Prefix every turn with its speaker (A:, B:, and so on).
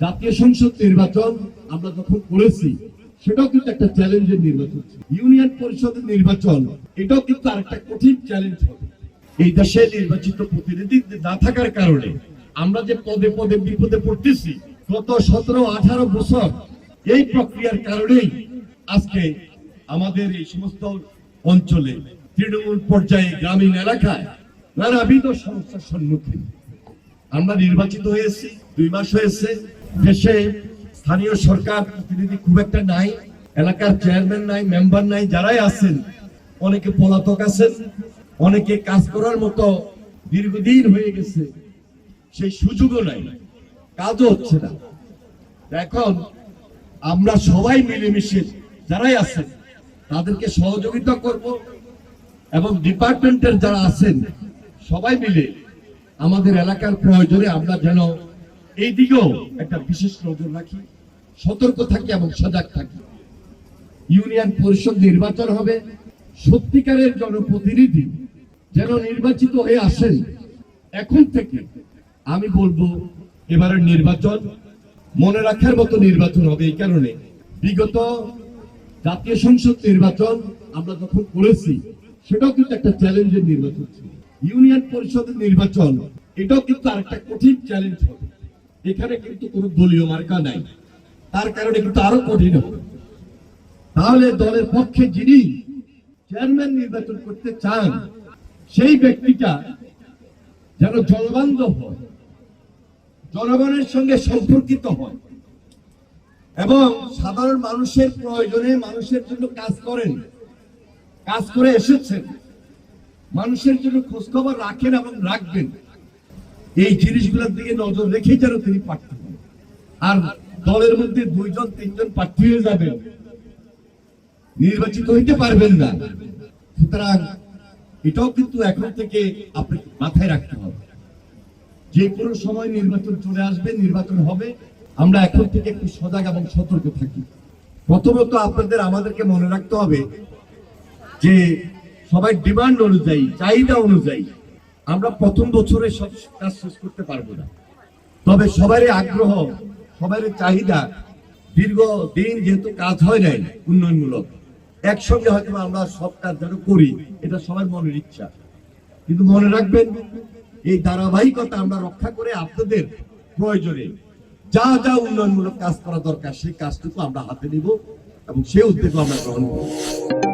A: জাতীয় সংসদ নির্বাচন আমরা যখন করেছি সেটাও কিন্তু একটা চ্যালেঞ্জের নির্বাচন। ইউনিয়ন পরিষদের নির্বাচন এটাও কিন্তু আরেকটা কঠিন চ্যালেঞ্জ হবে। এই দেশে নির্বাচিত প্রতিনিধি না থাকার কারণে আমরা যে পদে পদে বিপদে পড়তেছি গত 17-18 বছর এই প্রক্রিয়ার কারণেই আজকে আমাদের এই সমস্ত অঞ্চলে তৃণমূল পর্যায়ে গ্রামীণ এলাকায় নানাবিধ সমস্যার সম্মুখীন আমরা নির্বাচিত হয়েছি। 2 মাস হয়েছে, দেশে স্থানীয় সরকার প্রতিনিধি খুব একটা নাই, এলাকার চেয়ারম্যান নাই, মেম্বার নাই, যারাই আছেন অনেকে পলাতক আছেন, অনেকে কাজ করার মতো দীর্ঘদিন হয়ে গেছে, সেই সুযোগও নাই, কাজও হচ্ছে না। এখন আমরা সবাই মিলেমিশে যারাই আছেন তাদেরকে সহযোগিতা করব এবং ডিপার্টমেন্টের যারা আছেন সবাই মিলে আমাদের এলাকার প্রয়োজনে আমরা যেন এই দিকেও একটা বিশেষ নজর রাখি, সতর্ক থাকি এবং সজাগ থাকি। ইউনিয়ন পরিষদ নির্বাচন হবে, সত্যিকারের জনপ্রতিনিধি যেন নির্বাচিত হয়ে আসেন। এখন থেকে আমি বলবো এবারের নির্বাচন মনে রাখার মতো নির্বাচন হবে। এই কারণে বিগত জাতীয় সংসদ নির্বাচন আমরা যখন করেছি সেটাও কিন্তু একটা চ্যালেঞ্জের নির্বাচন ছিল। ইউনিয়ন পরিষদের নির্বাচন এটাও কিন্তু আরেকটা কঠিন চ্যালেঞ্জ হবে। এখানে কিন্তু কোনো দলীয় মার্কা নাই, তার কারণে কিন্তু আরো কঠিন হবে। তাহলে দলের পক্ষে যিনি চেয়ারম্যান নির্বাচন করতে চান সেই ব্যক্তিটা যেন জনবান্ধব হয়, জনগণের সঙ্গে সম্পর্কিত হয় এবং সাধারণ মানুষের প্রয়োজনে মানুষের জন্য কাজ করেন, কাজ করে এসেছেন, মানুষের জন্য খোঁজখবর রাখেন এবং রাখবেন। এই জিনিসগুলোর দিকে নজর রেখেই যেন তিনি প্রার্থী হন। আর দলের মধ্যে 2-3জন প্রার্থী হয়ে যাবেন, নির্বাচিত হইতে পারবেন না। সুতরাং এটাও কিন্তু এখন থেকে আপনি মাথায় রাখতে হবে, যে কোনো সময় নির্বাচন চলে আসবে, নির্বাচন হবে। আমরা এখন থেকে একটু সজাগ এবং সতর্ক থাকি। প্রথমত আপনাদের আমাদেরকে মনে রাখতে হবে যে সবাই ডিমান্ড অনুযায়ী, চাহিদা অনুযায়ী আমরা প্রথম বছরে সব কাজ শেষ করতে পারবো না। তবে সবারই আগ্রহ, সবারই চাহিদা, দীর্ঘদিন যেহেতু কাজ হয় নাই উন্নয়নমূলক, একসঙ্গে হয়তো আমরা সব কাজ যেন করি, এটা সবার মনের ইচ্ছা। কিন্তু মনে রাখবেন এই ধারাবাহিকতা আমরা রক্ষা করে আপনাদের প্রয়োজনে যা যা উন্নয়নমূলক কাজ করা দরকার সেই কাজটুকু আমরা হাতে নিব এবং সেই উদ্যোগ আমরা গ্রহণ করব।